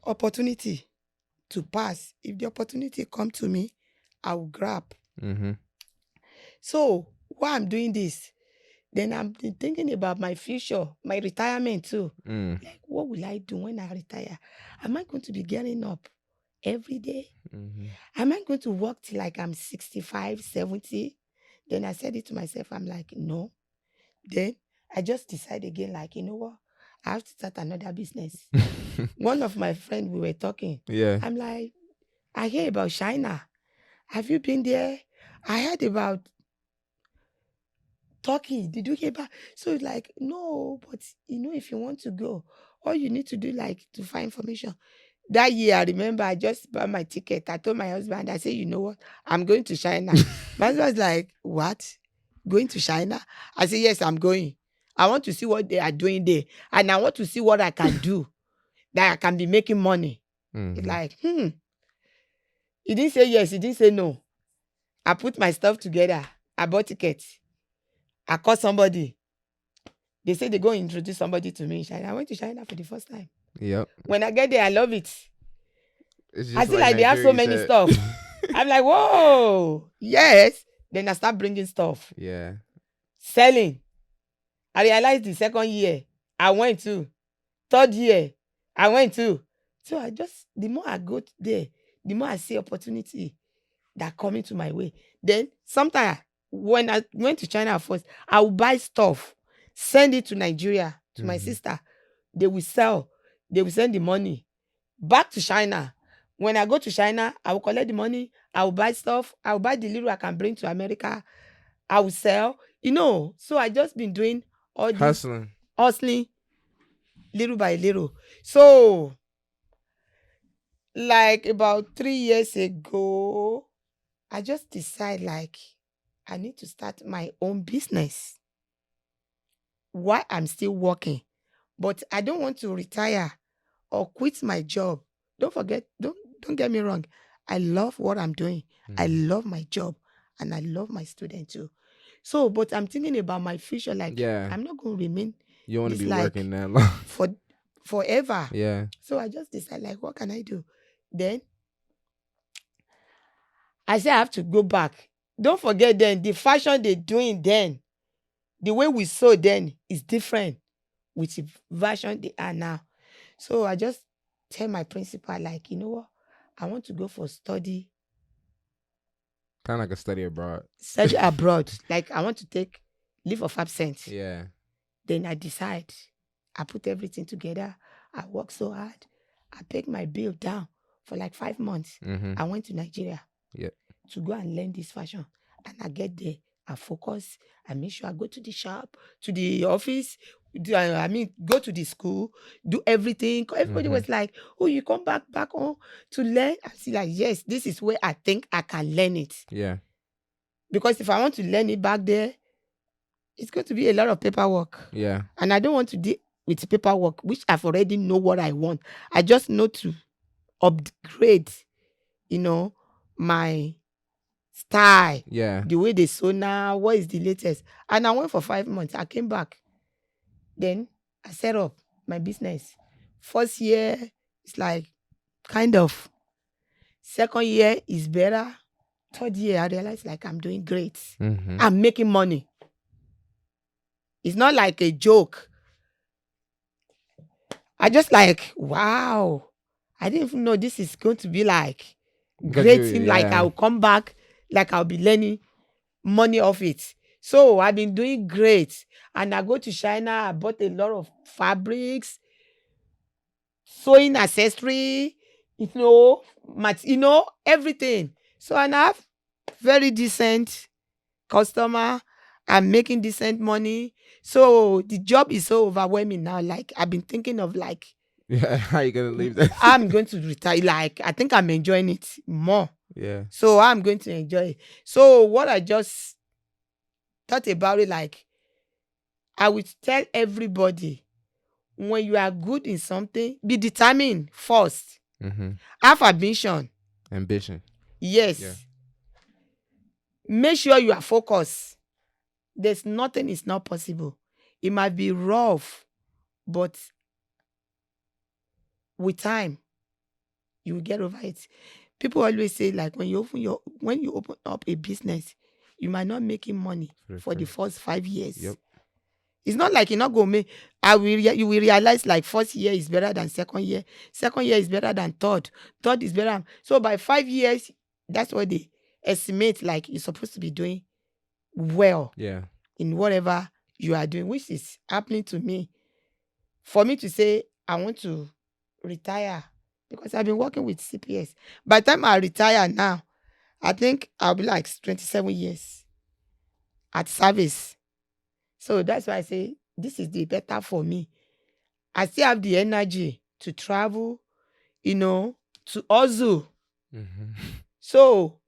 opportunity to pass. If the opportunity come to me, I will grab. So while I'm doing this, then I'm thinking about my future, my retirement too. Like, what will I do when I retire? Am I going to be getting up every day? Am I going to work till like I'm 65, 70? Then I said it to myself. I'm like, no. Then I just decided again, like, you know what? I have to start another business. One of my friends, we were talking. Yeah. I'm like, I hear about China. Have you been there? I heard about Turkey. Did you hear about? So it's like, no, but if you want to go, all you need to do, like, to find information. That year, I remember I just bought my ticket. I told my husband, I said, you know what? I'm going to China. My husband was like, what? Going to China? I said, yes, I'm going. I want to see what they are doing there. And I want to see what I can do, that I can be making money. It's like, He didn't say yes. He didn't say no. I put my stuff together. I bought tickets. I called somebody. They say they go introduce somebody to me in China. I went to China for the first time. Yep. When I get there, I love it. It's just I feel like they have so many stuff. I'm like, whoa, yes. Then I start bringing stuff. Yeah. Selling. I realized the second year, I went to. Third year, I went to. So the more I go there, the more I see opportunity that coming to my way. Then sometimes when I went to China first, I will buy stuff, send it to Nigeria, to my sister. They will sell. They will send the money back to China. When I go to China, I will collect the money. I will buy stuff. I will buy the little I can bring to America. I will sell. So I just been doing all this hustling little by little. So like about 3 years ago, I just decide like I need to start my own business while I'm still working. But I don't want to retire or quit my job. Don't get me wrong. I love what I'm doing. I love my job and I love my student too. So, but I'm thinking about my future. Like, I'm not going to remain. You don't want to be working that long forever. Yeah. So I just decided, like, what can I do? Then I said I have to go back. Don't forget then the fashion they're doing then, the way we sew then is different with the version they are now. So I just tell my principal, like, you know what? I want to go for study. Kind of like a study abroad. Study abroad. Like I want to take leave of absence. Yeah. Then I decide. I put everything together. I work so hard. I paid my bill down for like 5 months. I went to Nigeria to go and learn this fashion. And I get there. I focus. I make sure I go to the shop, to the office. Go to the school, do everything. Everybody was like, oh, you come back home to learn? I see like, yes, this is where I think I can learn it. Yeah. Because if I want to learn it back there, it's going to be a lot of paperwork. Yeah. And I don't want to deal with paperwork, which I've already know what I want. I just know to upgrade, my style. Yeah. The way they sew now, what is the latest? And I went for 5 months. I came back. Then I set up my business. First year, it's like kind of. Second year is better. Third year, I realized like I'm doing great. I'm making money. It's not like a joke. I just like, wow. I didn't even know this is going to be like great thing. Like I'll come back, like I'll be learning money off it. So I've been doing great. And I go to China, I bought a lot of fabrics, sewing accessory, everything. So and I have very decent customer. I'm making decent money. So the job is so overwhelming now. Like I've been thinking of like, how you gonna leave that? I'm going to retire. Like I think I'm enjoying it more. Yeah. So I'm going to enjoy it. So what I just thought about it, like I would tell everybody, when you are good in something, be determined first. Have ambition. Ambition. Yes. Yeah. Make sure you are focused. There's nothing is not possible. It might be rough, but with time, you will get over it. People always say, like, when you open up a business, you might not making money for the first 5 years. Yep. It's not like you're not going to make. You will realize like first year is better than second year. Second year is better than third. Third is better. So by 5 years, that's what they estimate. Like you're supposed to be doing well. Yeah. In whatever you are doing, which is happening to me. For me to say I want to retire, because I've been working with CPS. By the time I retire now, I think I'll be like 27 years at service. So that's why I say this is the better for me. I still have the energy to travel, to hustle. So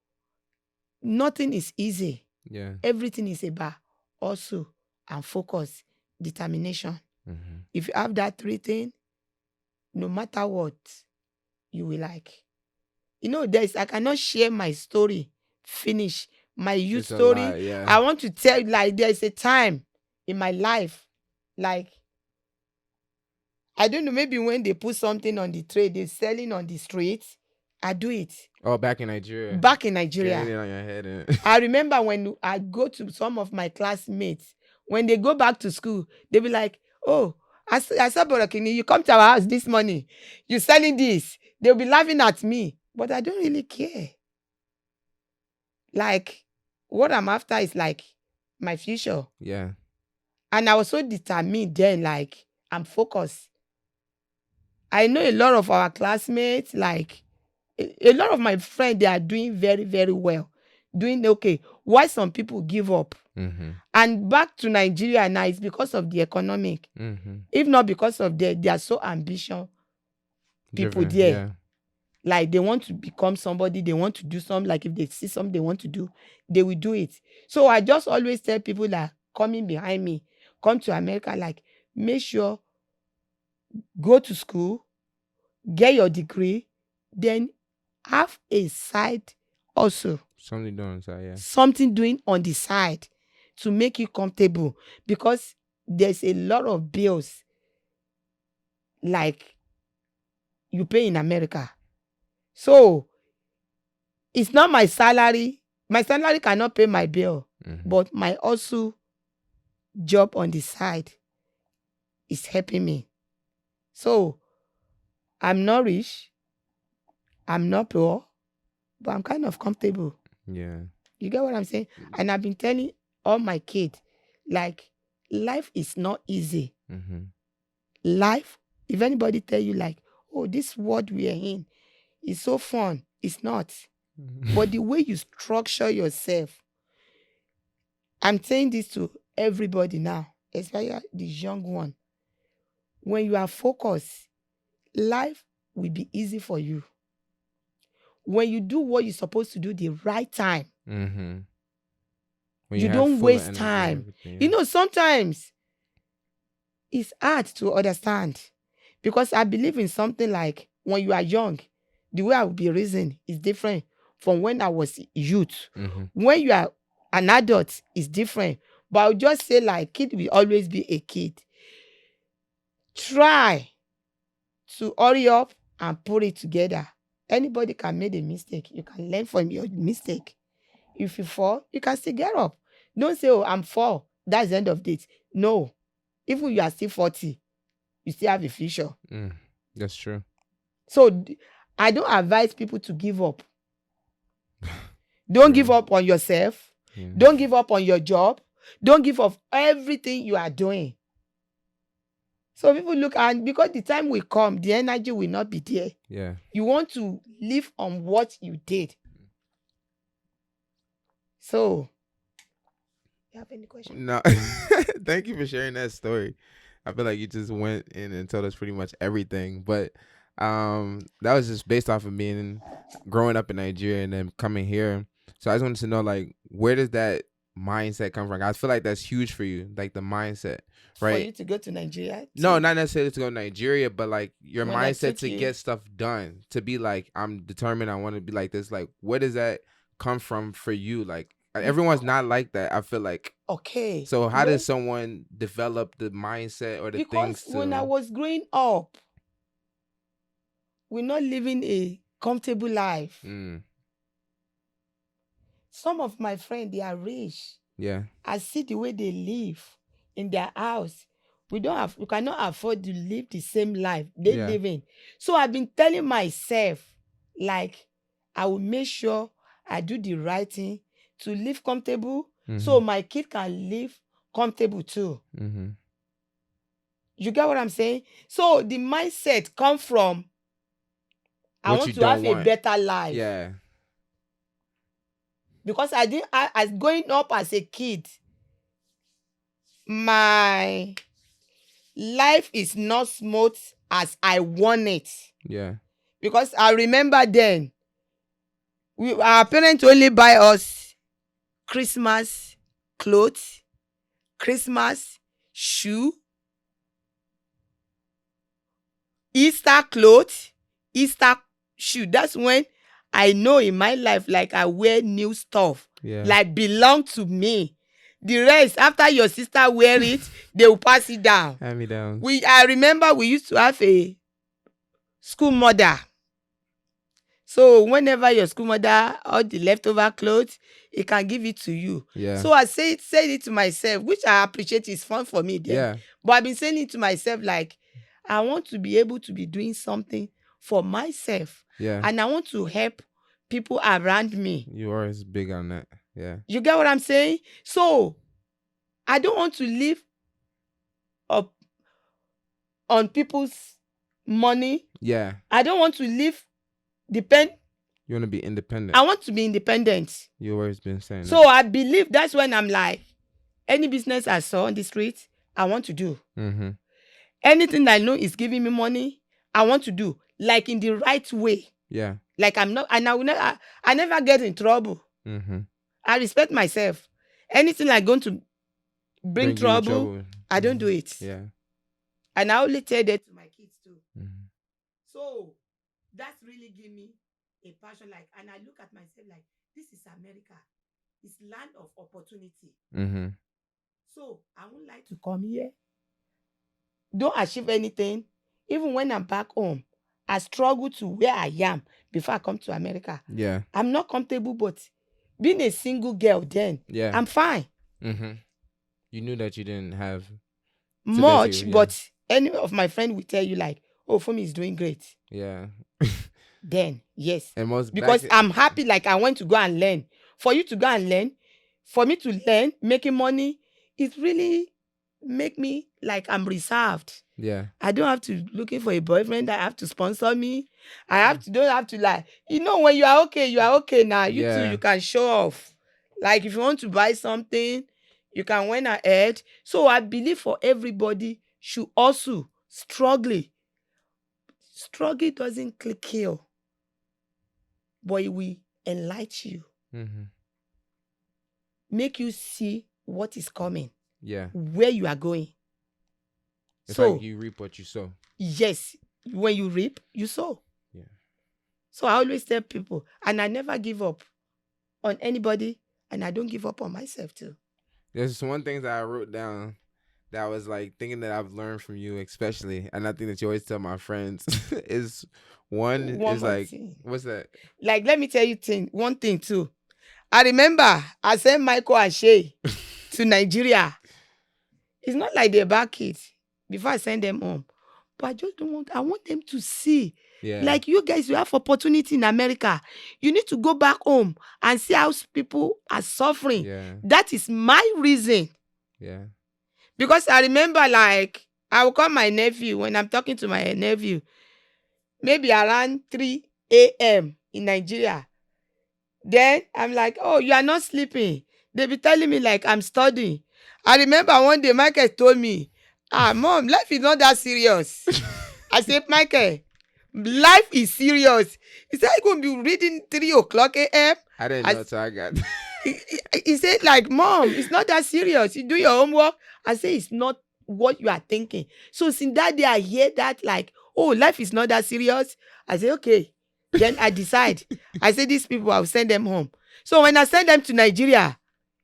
nothing is easy. Yeah. Everything is about hustle and focus, determination. If you have that 3 things, no matter what, you will like. I cannot share my story, finish my youth It's a story. lot, yeah. I want to tell you, like, there's a time in my life, like, I don't know, maybe when they put something on the tray, they're selling on the street, I do it. Oh, back in Nigeria. Back in Getting it Nigeria. on your head. And I remember when I go to some of my classmates, when they go back to school, they be like, oh, I saw Borokini, you come to our house this morning, you selling this. They'll be laughing at me, but I don't really care. Like, what I'm after is like my future. yeah. And I was so determined then, like, I'm focused. I know a lot of our classmates, like, a lot of my friends, they are doing very, very well. Doing okay. Why some people give up? Mm-hmm. And back to Nigeria now, it's because of the economic. Mm-hmm. If not because of they are so ambitious people Driven, there. yeah. Like, they want to become somebody, they want to do something. Like, if they see something they want to do, they will do it. So I just always tell people that coming behind me, come to America, like, make sure, go to school, get your degree, then have a side also. Something doing so, yeah. Something doing on the side to make you comfortable, because there's a lot of bills like you pay in America. So it's not my salary. My salary cannot pay my bill, but my also job on the side is helping me. So I'm not rich, I'm not poor, but I'm kind of comfortable. Yeah. You get what I'm saying? And I've been telling all my kids, like, life is not easy. Mm-hmm. Life, if anybody tell you like, oh, this world we are in is so fun, it's not. But the way you structure yourself, I'm saying this to everybody now, especially the young one. When you are focused, life will be easy for you. When you do what you're supposed to do the right time, Mm-hmm. you don't waste time. Yeah. You know, sometimes it's hard to understand, because I believe in something like, when you are young, the way I will be reasoning is different from when I was youth. Mm-hmm. When you are an adult, it's different. But I'll just say, like, kid will always be a kid. Try to hurry up and put it together. Anybody can make a mistake. You can learn from your mistake. If you fall, you can still get up. Don't say, oh, I'm fall, that's the end of it. No. Even you are still 40, you still have a future. That's true. So I don't advise people to give up. Don't give up on yourself. Yeah. Don't give up on your job. Don't give up everything you are doing. So people look, and because the time will come, the energy will not be there. Yeah. You want to live on what you did. So, you have any questions? No. Thank you for sharing that story. I feel like you just went in and told us pretty much everything. But that was just based off of growing up in Nigeria and then coming here. So I just wanted to know, like, where does that mindset come from? I feel like that's huge for you, like the mindset, right? For you to go to Nigeria? No, not necessarily to go to Nigeria, but like your When mindset to get stuff done, to be like, I'm determined, I want to be like this. Like, where does that come from for you? Like, everyone's not like that, I feel like. Okay. So how does someone develop the mindset or the things to... Because when I was growing up, we're not living a comfortable life. Some of my friends, they are rich. Yeah. I see the way they live in their house. We cannot afford to live the same life they live in. So I've been telling myself, like, I will make sure I do the right thing to live comfortable, so my kid can live comfortable too. You get what I'm saying? So the mindset come from, I want to have a better life. Yeah. Because as growing up as a kid, my life is not smooth as I want it. Yeah. Because I remember then, our parents only buy us Christmas clothes, Christmas shoe, Easter clothes, Easter shoe. That's when I know in my life, like I wear new stuff, like belong to me. The rest, after your sister wear it, they will pass it down. Hand me down. I remember we used to have a school mother. So whenever your school mother all the leftover clothes, it can give it to you. Yeah. So I said it to myself, which I appreciate. It's fun for me then. Yeah. But I've been saying it to myself, like, I want to be able to be doing something for myself. Yeah. And I want to help people around me. You are as big on that. Yeah. You get what I'm saying? So I don't want to live up on people's money. Yeah. I don't want to live depend. You want to be independent. I want to be independent. You always been saying so that. I believe that's when I'm like, any business I saw on the street, I want to do. Mm-hmm. Anything I know is giving me money, I want to do, like in the right way. Yeah. Like I'm not, and I never get in trouble. Mm-hmm. I respect myself. Anything like going to bring trouble, I don't do it. Yeah. And I only tell that to my kids too. Mm-hmm. So that's really give me a passion. Like, and I look at myself like, this is America. It's land of opportunity. Mm-hmm. So I would like to come here, don't achieve anything. Even when I'm back home, I struggle to where I am before I come to America. Yeah. I'm not comfortable, but being a single girl then, I'm fine. Mm-hmm. You knew that you didn't have much, but any of my friends will tell you like, oh, Fumi is doing great. Yeah. Then, yes. And because I'm happy, like I went to go and learn. For you to go and learn, for me to learn, making money, it really make me like I'm reserved. Yeah. I don't have to looking for a boyfriend that have to sponsor me. Don't have to like, when you are okay now. You too, you can show off. Like if you want to buy something, you can went ahead. So I believe for everybody should also struggle. Struggle doesn't kill, but it will enlighten you. Mm-hmm. Make you see what is coming. Yeah. Where you are going. It's like you reap what you sow. Yes. When you reap, you sow. Yeah. So I always tell people, and I never give up on anybody, and I don't give up on myself too. There's one thing that I wrote down that I was like thinking that I've learned from you, especially, and I think that you always tell my friends is one is like thing. What's that? Like, let me tell you one thing too. I remember I sent Michael and Shay to Nigeria. It's not like they're bad kids before I send them home. But I just I want them to see. Yeah. Like you guys, you have opportunity in America. You need to go back home and see how people are suffering. Yeah. That is my reason. Yeah. Because I remember, like, I will call my nephew when I'm talking to my nephew, maybe around 3 a.m. in Nigeria. Then I'm like, oh, you are not sleeping. They be telling me like I'm studying. I remember one day Michael told me, Mom, life is not that serious. I said, Michael, life is serious. He said, I'm going to be reading 3 o'clock a.m. I didn't know, so I got he said, like, Mom, it's not that serious. You do your homework. I say, it's not what you are thinking. So since that day, I hear that, like, oh, life is not that serious. I say, okay. Then I decide. I say, these people, I'll send them home. So when I send them to Nigeria,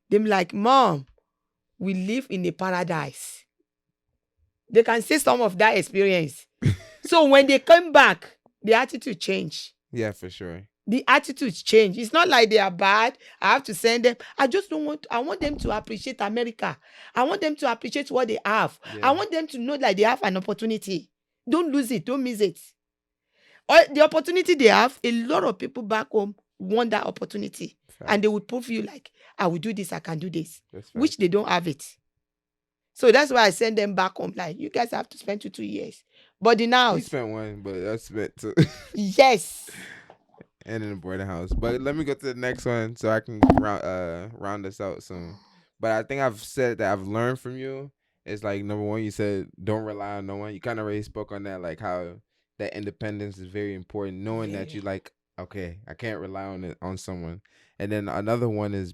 they're like, Mom, we live in a paradise. They can say some of that experience. So when they come back, the attitude change. Yeah, for sure. The attitudes change. It's not like they are bad. I have to send them. I want them to appreciate America. I want them to appreciate what they have. Yeah. I want them to know that they have an opportunity. Don't lose it. Don't miss it. Or the opportunity they have, a lot of people back home want that opportunity. Fact. And they would prove you like, I will do this, I can do this. Which they don't have it. So that's why I send them back home. Like, you guys have to spend 2 years. But in house. We spent 1, but I spent 2. Yes. And in the boarding house. But let me go to the next one so I can round this out soon. But I think I've said that I've learned from you. It's like, number one, you said don't rely on no one. You kind of already spoke on that, like how that independence is very important. Knowing that you like, okay, I can't rely on someone. And then another one is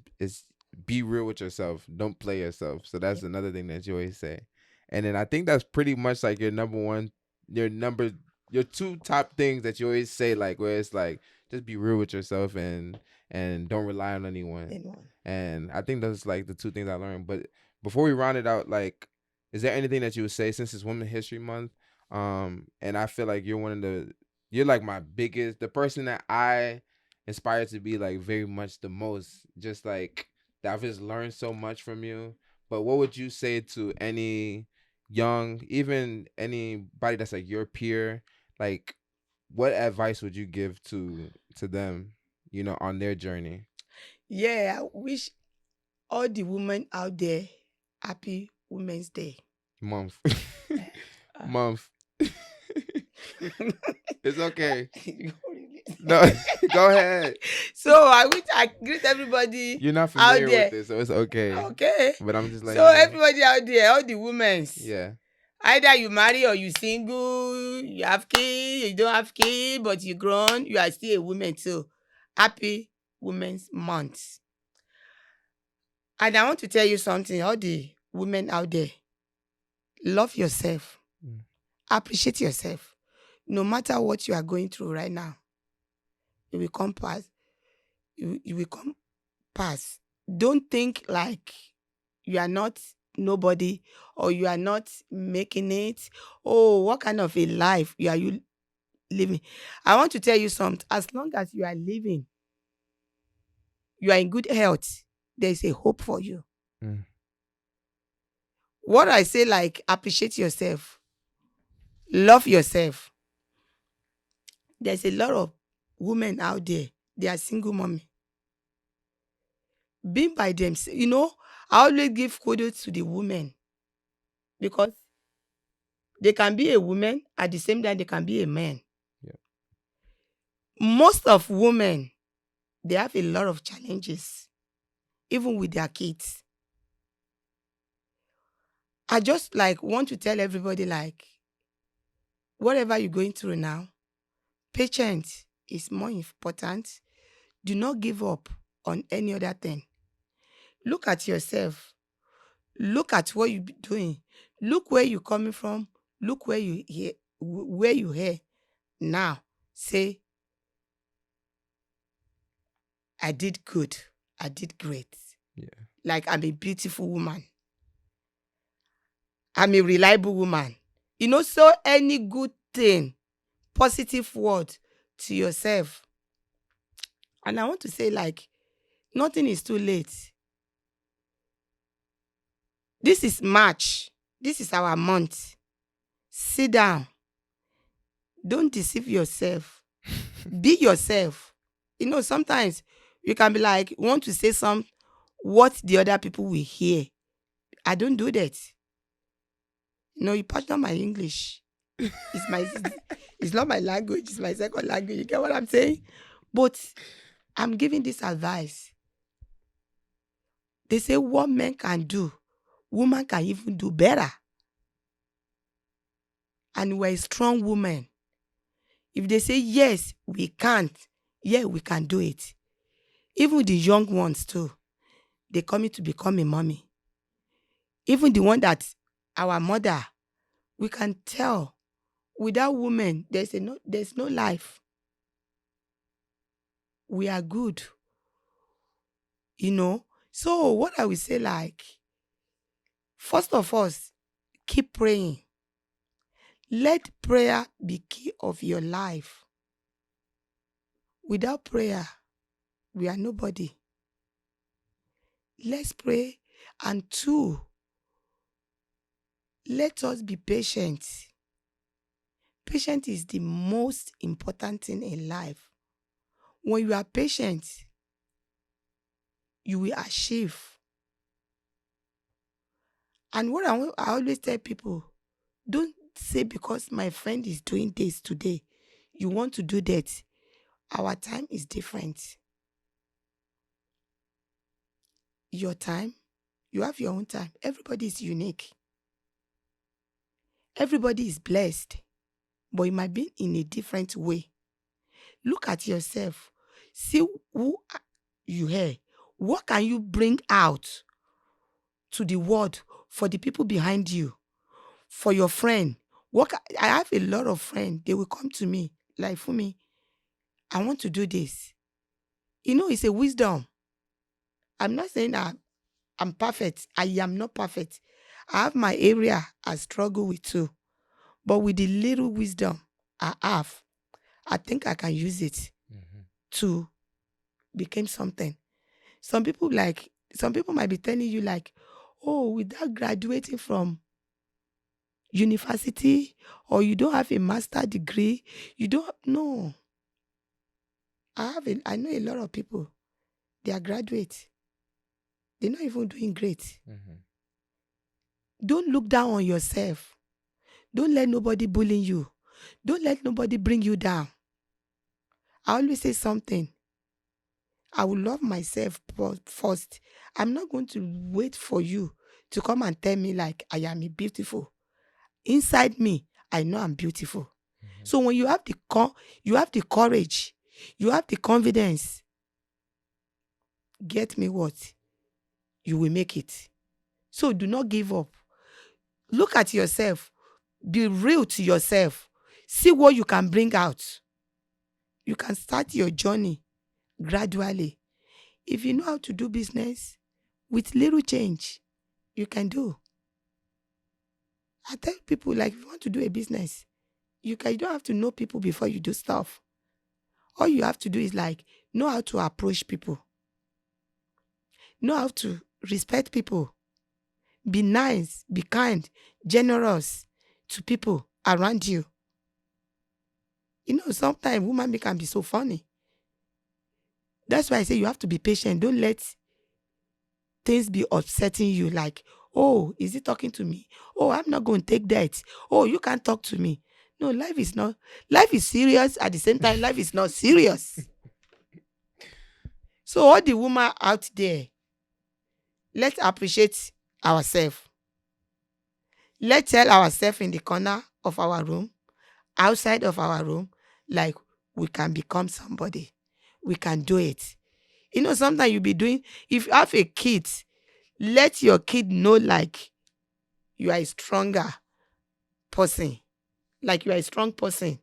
be real with yourself. Don't play yourself. So that's another thing that you always say. And then I think that's pretty much like your number one, your 2 top things that you always say, like where it's like, just be real with yourself and don't rely on anyone. Anyone. And I think those like the two things I learned. But before we round it out, like, is there anything that you would say, since it's Women's History Month? And I feel like you're like my biggest, the person that I aspire to be like very much the most. Just like that, I've just learned so much from you. But what would you say to any young, even anybody that's like your peer, like, what advice would you give to them, on their journey? Yeah, I wish all the women out there happy Women's Day. Month. Month. It's okay. No, go ahead. So I wish I greet everybody. You're not out familiar there. with this, so it's okay. Okay. But I'm just like, So everybody out there, all the women. Yeah. Either you marry or you single, you have kids, you don't have kids, but you grown, you are still a woman too. Happy Women's Month. And I want to tell you something, all the women out there, love yourself. Appreciate yourself. No matter what you are going through right now, it will come past. You will come past. Don't think like you are not nobody or you are not making it. Oh, what kind of a life you living? I want to tell you something. As long as you are living, you are in good health, there is a hope for you. What I say, like, appreciate yourself. Love yourself. There's a lot of women out there, they are single mommy. Being by themselves, I always give kudos to the women because they can be a woman at the same time they can be a man. Yeah. Most of women, they have a lot of challenges, even with their kids. I just want to tell everybody, whatever you're going through now, patience is more important. Do not give up on any other thing. Look at yourself. Look at what you're doing. Look where you're coming from. Look where you here now. Say, I did good. I did great. Yeah. Like, I'm a beautiful woman. I'm a reliable woman. So any good thing, positive word to yourself. And I want to say, nothing is too late. This is March. This is our month. Sit down. Don't deceive yourself. Be yourself. Sometimes you can be want to say what the other people will hear. I don't do that. You partner my English. It's not my language, it's my second language. You get what I'm saying? But I'm giving this advice. They say what men can do, woman can even do better. And we're a strong woman. If they say yes, we can't, yeah, we can do it. Even the young ones too, they coming to become a mommy. Even the one that our mother, we can tell without women, there's no life. We are good. So what I will say, first of all, keep praying. Let prayer be key of your life. Without prayer, we are nobody. Let's pray. And 2, let us be patient. Patience is the most important thing in life. When you are patient, you will achieve. And what I always tell people, don't say because my friend is doing this today, you want to do that. Our time is different. Your time, you have your own time. Everybody is unique. Everybody is blessed, but it might be in a different way. Look at yourself. See who you are. What can you bring out to the world for the people behind you, for your friend? I have a lot of friends. They will come to me like, for me, I want to do this. It's a wisdom. I'm not saying that I'm perfect. I am not perfect. I have my area I struggle with too. But with the little wisdom I have, I think I can use it to become something. Some people might be telling you like, oh, without graduating from university, or you don't have a master degree, you don't no. I know a lot of people, they are graduates. They're not even doing great. Don't look down on yourself. Don't let nobody bully you. Don't let nobody bring you down. I always say something. I will love myself first. I'm not going to wait for you to come and tell me like I am beautiful. Inside me, I know I'm beautiful. So when you have the courage, you have the confidence, get me what? You will make it. So do not give up. Look at yourself. Be real to yourself. See what you can bring out. You can start your journey gradually. If you know how to do business with little change, you can do. I tell people, like, if you want to do a business, you don't have to know people before you do stuff. All you have to do is like know how to approach people, know how to respect people, be nice, be kind, generous to people around you. Sometimes women can be so funny. That's why I say you have to be patient. Don't let things be upsetting you like, oh, is he talking to me? Oh, I'm not going to take that. Oh, you can't talk to me. No, life is serious. At the same time, life is not serious. So all the women out there, let's appreciate ourselves. Let's tell ourselves in the corner of our room, outside of our room, like we can become somebody. We can do it. Sometimes you'll be doing, if you have a kid, let your kid know like you are a stronger person. Like you are a strong person.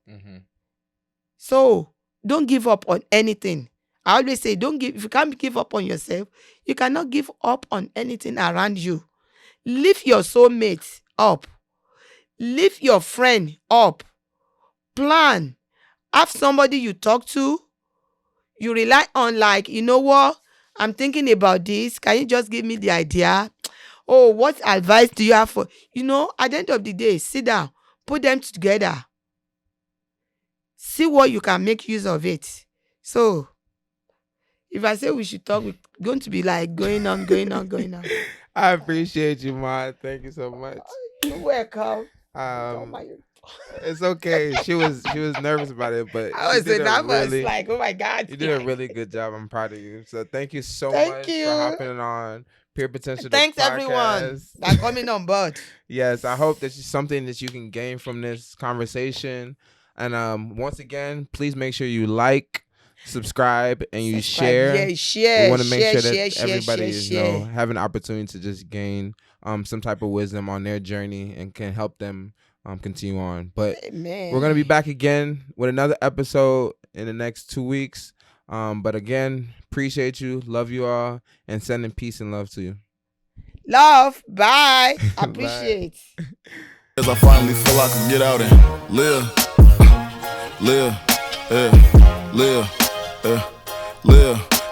So don't give up on anything. I always say, if you can't give up on yourself, you cannot give up on anything around you. Lift your soulmate up. Lift your friend up. Plan. Have somebody you talk to. You rely on like, you know what? I'm thinking about this. Can you just give me the idea? Oh, what advice do you have for, at the end of the day, sit down, put them together. See what you can make use of it. So, if I say we should talk, we're going to be like going on. I appreciate you, Ma. Thank you so much. You're welcome. It's okay. She was nervous about it, but I was nervous. Like, oh my God, you did a really good job. I'm proud of you. So thank you so much for hopping on Pure Potential. Thanks everyone that coming on board. Yes, I hope this is something that you can gain from this conversation. And once again, please make sure you like, subscribe, and you share. Yeah, share. We want to make sure that everybody is have an opportunity to just gain some type of wisdom on their journey and can help them continue on. But we're gonna be back again with another episode in the next 2 weeks. But again, appreciate you, love you all, and sending peace and love to you. Love, bye. Appreciate. Cause I finally feel I can get out and live, live.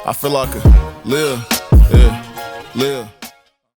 I feel I could live.